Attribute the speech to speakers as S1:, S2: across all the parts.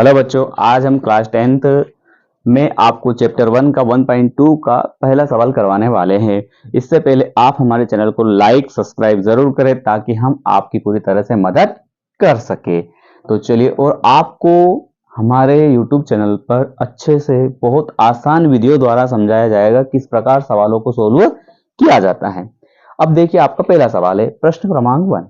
S1: Hello बच्चों, आज हम क्लास 10th में आपको चैप्टर 1 का 1.2 का पहला सवाल करवाने वाले हैं। इससे पहले आप हमारे चैनल को लाइक सब्सक्राइब जरूर करें ताकि हम आपकी पूरी तरह से मदद कर सके। तो चलिए, और आपको हमारे YouTube चैनल पर अच्छे से बहुत आसान वीडियो द्वारा समझाया जाएगा किस प्रकार सवालों को सोल्व किया जाता है। अब देखिए, आपका पहला सवाल है, प्रश्न क्रमांक 1,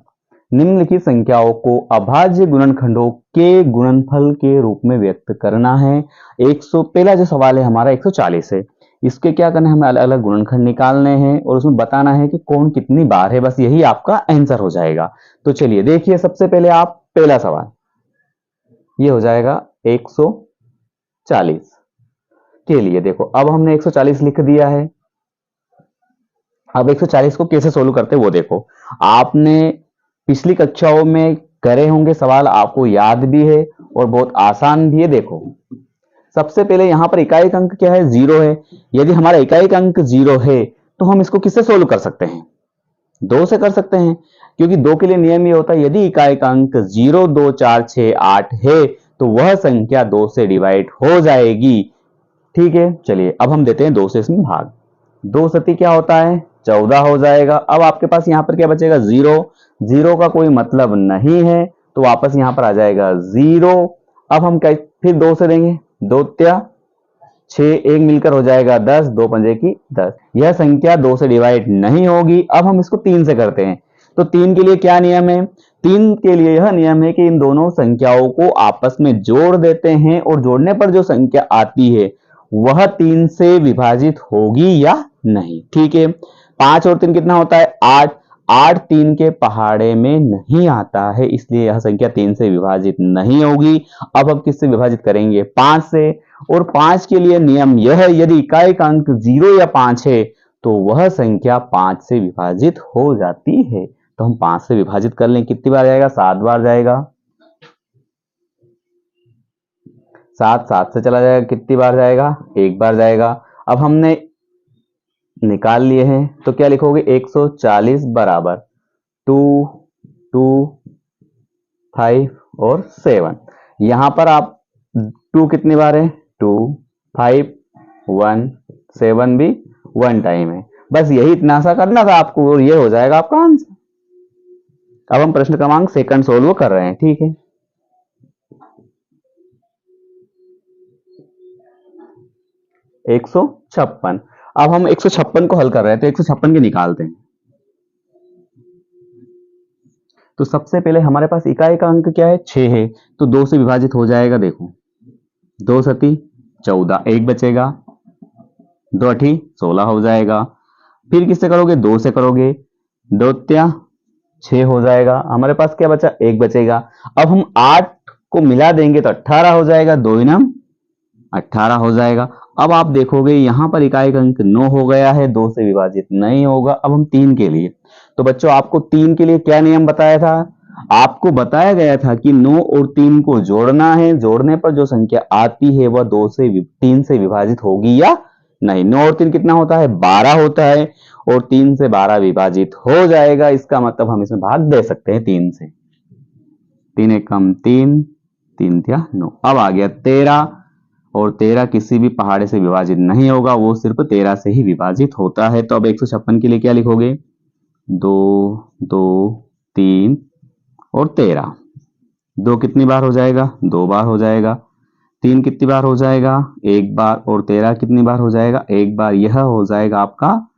S1: निम्नलिखित संख्याओं को अभाज्य गुणनखंडों के गुणनफल के रूप में व्यक्त करना है। 100 पहला जो सवाल है हमारा 140 है। इसके क्या करना है, हमें अलग अलग गुणनखंड निकालने हैं और उसमें बताना है कि कौन कितनी बार है, बस यही आपका आंसर हो जाएगा। तो चलिए देखिए, सबसे पहले आप पहला सवाल, ये हो जाएगा 140 के लिए। देखो, अब हमने 140 लिख दिया है। अब 140 को कैसे सोल्व करते हैं वो देखो। आपने पिछली कक्षाओं में करे होंगे सवाल, आपको याद भी है और बहुत आसान भी है। देखो, सबसे पहले यहां पर इकाई अंक क्या है, 0 है। यदि हमारा इकाई अंक 0 है तो हम इसको किससे सोल्व कर सकते हैं? 2 से कर सकते हैं, क्योंकि 2 के लिए नियम ये होता है, यदि इकाई अंक 0 2 4 6 8 है तो वह संख्या 2 से डिवाइड हो जाएगी। ठीक है, चलिए अब हम देते हैं 2 से इसमें भाग। 2 सती क्या होता है, 14 हो जाएगा। अब आपके पास यहाँ पर क्या बचेगा, 0। 0 का कोई मतलब नहीं है तो वापस यहाँ पर आ जाएगा 0। अब हम क्या फिर 2 से देंगे, 2 त्या 6, 1 मिलकर हो जाएगा 10, 2 पंजे की 10। यह संख्या 2 से डिवाइड नहीं होगी। अब हम इसको 3 से करते हैं। तो 3 के लिए क्या नियम है, 3 के लिए यह नियम है कि इन दोनों संख्याओं को आपस में जोड़ देते हैं और जोड़ने पर जो संख्या आती है वह 3 से विभाजित होगी या नहीं। ठीक है, 5 और 3 कितना होता है, 8। 8 3 के पहाड़े में नहीं आता है, इसलिए यह संख्या 3 से विभाजित नहीं होगी। अब हम किससे विभाजित करेंगे, 5 से। और 5 के लिए नियम यह है, यदि इकाई का अंक 0 या 5 है तो वह संख्या 5 से विभाजित हो जाती है। तो हम 5 से विभाजित कर लें, कितनी बार जाएगा, 7 बार जाएगा। 7 7 से चला जाएगा, कितनी बार जाएगा, 1 बार जाएगा। अब हमने निकाल लिए हैं तो क्या लिखोगे, 140 बराबर 2 2 5 और 7। यहां पर आप 2 कितनी बार है, 2 5 1 7 भी 1 टाइम है। बस यही इतना सा करना था आपको और ये हो जाएगा आपका आंसर। अब हम प्रश्न क्रमांक सेकंड सोल्व कर रहे हैं। ठीक है, 156। अब हम 156 को हल कर रहे हैं तो 156 के निकालते हैं। तो सबसे पहले हमारे पास इकाई का अंक क्या है, 6 है, तो 2 से विभाजित हो जाएगा। देखो, 2 सती 14, 1 बचेगा, 2 अठी 16 हो जाएगा। फिर किससे करोगे, 2 से करोगे, 2 त्या 6 हो जाएगा। हमारे पास क्या बचा, 1 बचेगा। अब हम 8 को मिला देंगे तो 18 हो जाएगा, 2 इनम 18 हो जाएगा। अब आप देखोगे यहां पर इकाई का अंक 9 हो गया है, 2 से विभाजित नहीं होगा। अब हम 3 के लिए, तो बच्चों आपको 3 के लिए क्या नियम बताया था, आपको बताया गया था कि 9 और 3 को जोड़ना है, जोड़ने पर जो संख्या आती है वह 3 से विभाजित होगी या नहीं। 9 और 3 कितना होता है, 12 होता है, और 3 से 12 विभाजित हो जाएगा। इसका मतलब हम इसमें भाग दे सकते हैं 3 से। 3 एकम 3, 3 त्या 9। अब आ गया 13, और 13 किसी भी पहाड़े से विभाजित नहीं होगा, वो सिर्फ 13 से ही विभाजित होता है। तो अब 156 के लिए क्या लिखोगे, 2 2 3 और 13। 2 कितनी बार हो जाएगा, 2 बार हो जाएगा। 3 कितनी बार हो जाएगा, 1 बार। और 13 कितनी बार हो जाएगा, 1 बार। यह हो जाएगा आपका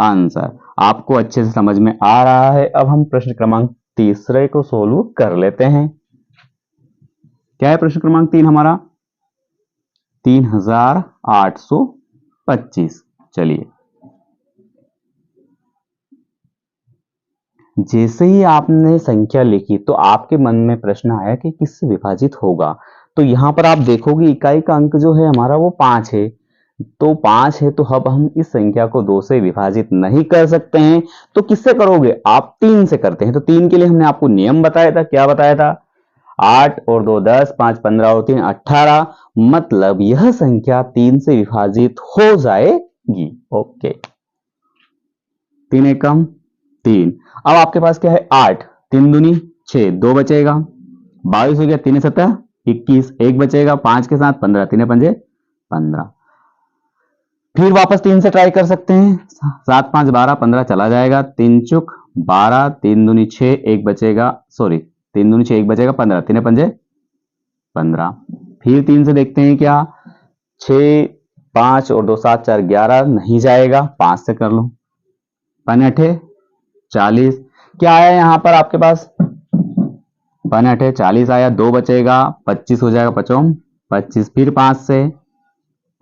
S1: आंसर। आपको अच्छे से समझ में आ रहा है। अब हम प्रश्न क्रमांक तीसरे को सोल्व कर लेते हैं। क्या है प्रश्न क्रमांक 3 हमारा, 3825। चलिए, जैसे ही आपने संख्या लिखी तो आपके मन में प्रश्न आया कि किससे विभाजित होगा। तो यहां पर आप देखोगे इकाई का अंक जो है हमारा वो 5 है, तो 5 है, तो अब हम इस संख्या को 2 से विभाजित नहीं कर सकते हैं। तो किससे करोगे, आप 3 से करते हैं। तो 3 के लिए हमने आपको नियम बताया था, क्या बताया था, 8 और 2 10, 5 15 और 3 18। मतलब यह संख्या 3 से विभाजित हो जाएगी। ओके, 3 एकम 3। अब आपके पास क्या है, 8, 3 दूनी 6, 2 बचेगा, 22 हो गया, 3 7 21, एक बचेगा 5 के साथ 15, 3 पंजे 15। फिर वापस 3 से ट्राई कर सकते हैं, 7 5 12, 15 चला जाएगा, 3 चुक 12, 3 दूनी 6, एक बचेगा, सॉरी 3 दूनी 6, एक बचेगा 15, 3 पंजे 15। फिर 3 से देखते हैं क्या, 6 5 और 2 7 4 11, नहीं जाएगा, 5 से कर लो, 5 8 40। क्या आया यहाँ पर आपके पास, 5 8 40 आया, 2 बचेगा, 25 हो जाएगा, 5 25। फिर 5 से,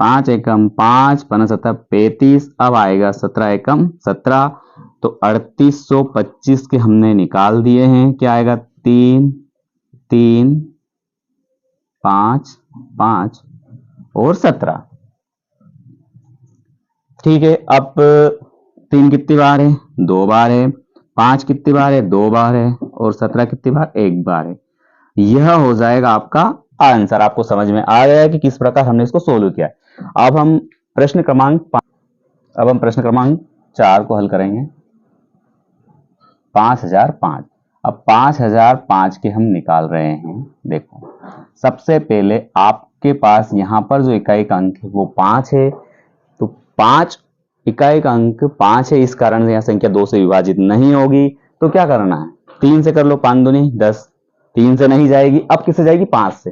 S1: 5 एकम 5, 5 7 35, अब आएगा 17 एकम 17, तो 3825 के हमने निकाल दिए हैं। क्या आएगा, 3 3 5 5 और 17। ठीक है, अब 3 कितनी बार है, 2 बार है, 5 कितनी बार है, 2 बार है, और 17 कितनी बार, 1 बार है। यह हो जाएगा आपका आंसर। आपको समझ में आ गया है कि किस प्रकार हमने इसको सोल्व किया। अब हम प्रश्न क्रमांक 4 को हल करेंगे। 5005। अब 5005 के हम निकाल रहे हैं। देखो, सबसे पहले आपके पास यहां पर जो इकाई का अंक है वो 5 है, तो 5 इकाई का अंक 5 है, इस कारण से यहां संख्या 2 से विभाजित नहीं होगी। तो क्या करना है, 3 से कर लो, 5 दूनी 10, 3 से नहीं जाएगी, अब किससे जाएगी, 5 से।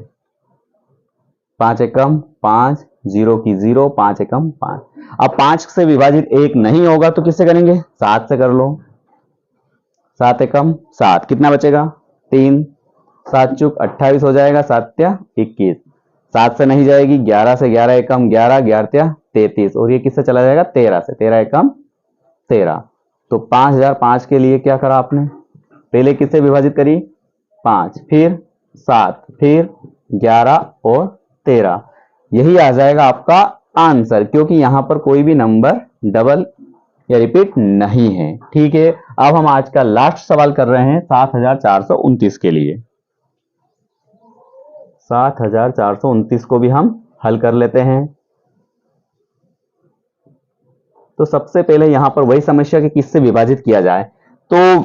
S1: 5 एकम 5, 0 की 0, 5 एकम 5। अब 5 से विभाजित 1 नहीं होगा तो किससे करेंगे, 7 से कर लो, 7 एकम 7, कितना बचेगा, 3, 7 चुक 28 हो जाएगा, 7 त्या 21, 7 से नहीं जाएगी, 11 से 11 एकम 11, 11 त्या 33, और ये किससे चला जाएगा, 13 से, 13 एकम 13। तो 5005 के लिए क्या करा आपने, पहले किससे विभाजित करी, 5, फिर 7, फिर 11 और 13। यही आ जाएगा आपका आंसर, क्योंकि यहां पर कोई भी नंबर डबल या रिपीट नहीं है। ठीक है, अब हम आज का लास्ट सवाल कर रहे हैं 7429 के लिए। 7429 को भी हम हल कर लेते हैं। तो सबसे पहले यहां पर वही समस्या कि किससे विभाजित किया जाए। तो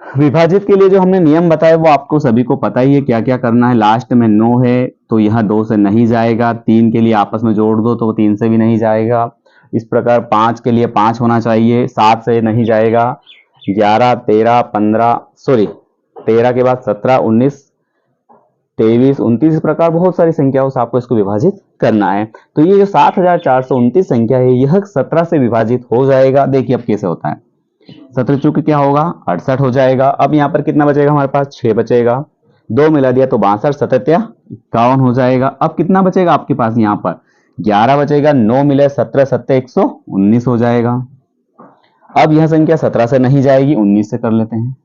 S1: विभाजित के लिए जो हमने नियम बताया वो आपको सभी को पता ही है, क्या क्या करना है। लास्ट में 9 है तो यह 2 से नहीं जाएगा, 3 के लिए आपस में जोड़ दो तो 3 से भी नहीं जाएगा। इस प्रकार 5 के लिए 5 होना चाहिए, 7 से नहीं जाएगा, 11 13 15, सॉरी 13 के बाद 17 19 23 29, इस प्रकार बहुत सारी संख्याओं से आपको इसको विभाजित करना है। तो ये जो 7429 संख्या है यह 17 से विभाजित हो जाएगा। देखिए अब कैसे होता है, 17 चूक क्या होगा, 68 हो जाएगा। अब यहाँ पर कितना बचेगा, हमारे पास 6 बचेगा, 2 मिला दिया तो 62, 7 51 हो जाएगा। अब कितना बचेगा आपके पास, यहाँ पर 11 बचेगा, 9 मिले 17, 7 119 हो जाएगा। अब यह संख्या 17 से नहीं जाएगी, 19 से कर लेते हैं,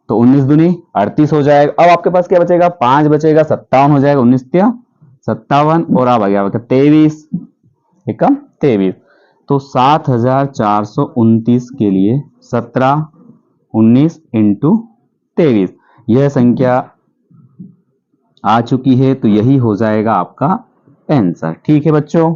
S1: तो 19 दूनी 38 हो जाएगा। अब आपके पास क्या बचेगा, 5 बचेगा, 57 हो जाएगा, 19 57, और अब आ गया 23 एकम 23। तो 7429 के लिए 17 19 इंटू 23 यह संख्या आ चुकी है, तो यही हो जाएगा आपका आंसर। ठीक है बच्चों।